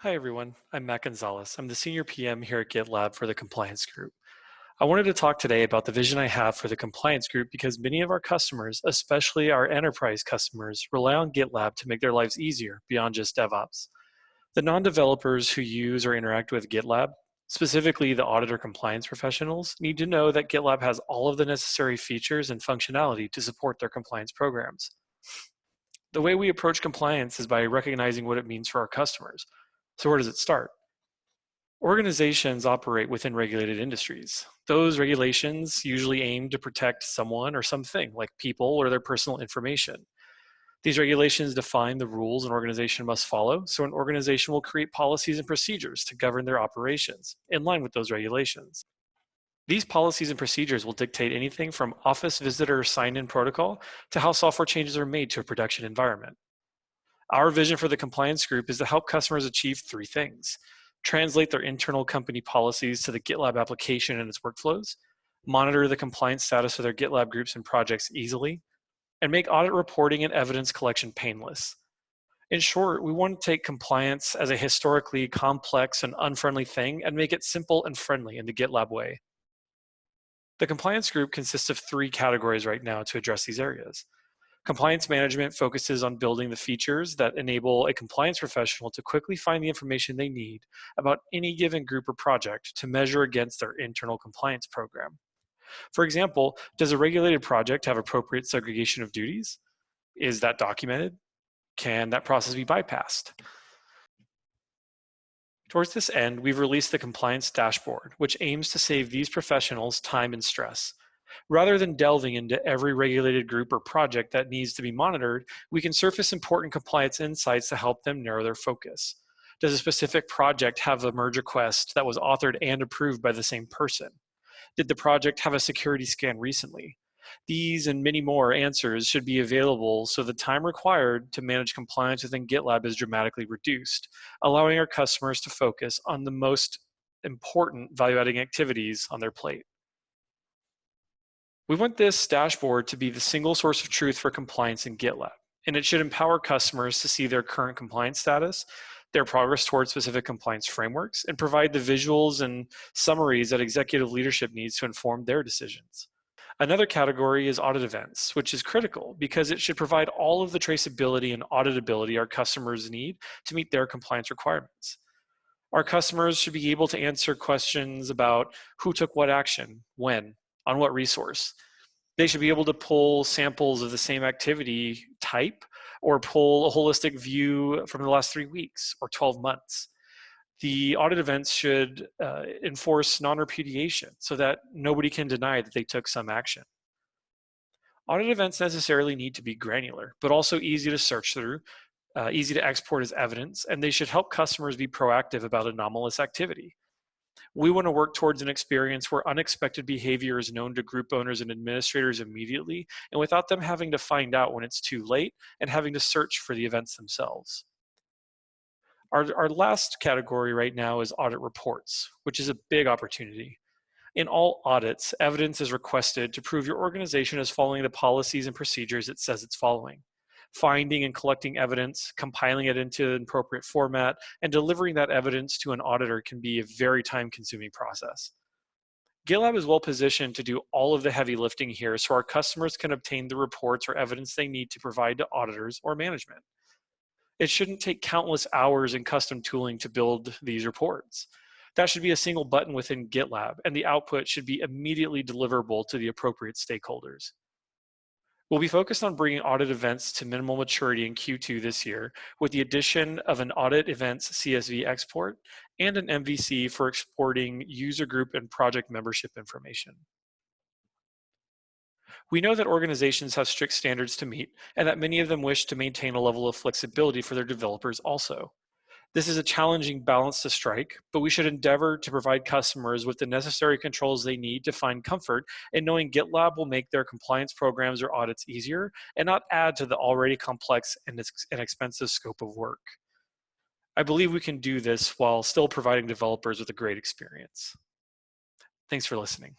Hi everyone, I'm Matt Gonzalez. I'm the Senior PM here at GitLab for the Compliance Group. I wanted to talk today about the vision I have for the Compliance Group because many of our customers, especially our enterprise customers, rely on GitLab to make their lives easier beyond just DevOps. The non-developers who use or interact with GitLab, specifically the audit or compliance professionals, need to know that GitLab has all of the necessary features and functionality to support their compliance programs. The way we approach compliance is by recognizing what it means for our customers. So where does it start? Organizations operate within regulated industries. Those regulations usually aim to protect someone or something, like people or their personal information. These regulations define the rules an organization must follow, so an organization will create policies and procedures to govern their operations in line with those regulations. These policies and procedures will dictate anything from office visitor sign-in protocol to how software changes are made to a production environment. Our vision for the compliance group is to help customers achieve three things: translate their internal company policies to the GitLab application and its workflows, monitor the compliance status of their GitLab groups and projects easily, and make audit reporting and evidence collection painless. In short, we want to take compliance as a historically complex and unfriendly thing and make it simple and friendly in the GitLab way. The compliance group consists of three categories right now to address these areas. Compliance management focuses on building the features that enable a compliance professional to quickly find the information they need about any given group or project to measure against their internal compliance program. For example, does a regulated project have appropriate segregation of duties? Is that documented? Can that process be bypassed? Towards this end, we've released the Compliance Dashboard, which aims to save these professionals time and stress. Rather than delving into every regulated group or project that needs to be monitored, we can surface important compliance insights to help them narrow their focus. Does a specific project have a merge request that was authored and approved by the same person? Did the project have a security scan recently? These and many more answers should be available so the time required to manage compliance within GitLab is dramatically reduced, allowing our customers to focus on the most important value-adding activities on their plate. We want this dashboard to be the single source of truth for compliance in GitLab, and it should empower customers to see their current compliance status, their progress towards specific compliance frameworks, and provide the visuals and summaries that executive leadership needs to inform their decisions. Another category is audit events, which is critical because it should provide all of the traceability and auditability our customers need to meet their compliance requirements. Our customers should be able to answer questions about who took what action, when, on what resource. They should be able to pull samples of the same activity type or pull a holistic view from the last 3 weeks or 12 months. The audit events should enforce non-repudiation so that nobody can deny that they took some action. Audit events necessarily need to be granular, but also easy to search through, easy to export as evidence, and they should help customers be proactive about anomalous activity. We want to work towards an experience where unexpected behavior is known to group owners and administrators immediately, and without them having to find out when it's too late and having to search for the events themselves. Our last category right now is audit reports, which is a big opportunity. In all audits, evidence is requested to prove your organization is following the policies and procedures it says it's following. Finding and collecting evidence, compiling it into an appropriate format, and delivering that evidence to an auditor can be a very time-consuming process. GitLab is well positioned to do all of the heavy lifting here so our customers can obtain the reports or evidence they need to provide to auditors or management. It shouldn't take countless hours in custom tooling to build these reports. That should be a single button within GitLab, and the output should be immediately deliverable to the appropriate stakeholders. We'll be focused on bringing audit events to minimal maturity in Q2 this year with the addition of an Audit Events CSV export and an MVC for exporting user group and project membership information. We know that organizations have strict standards to meet and that many of them wish to maintain a level of flexibility for their developers also. This is a challenging balance to strike, but we should endeavor to provide customers with the necessary controls they need to find comfort in knowing GitLab will make their compliance programs or audits easier and not add to the already complex and expensive scope of work. I believe we can do this while still providing developers with a great experience. Thanks for listening.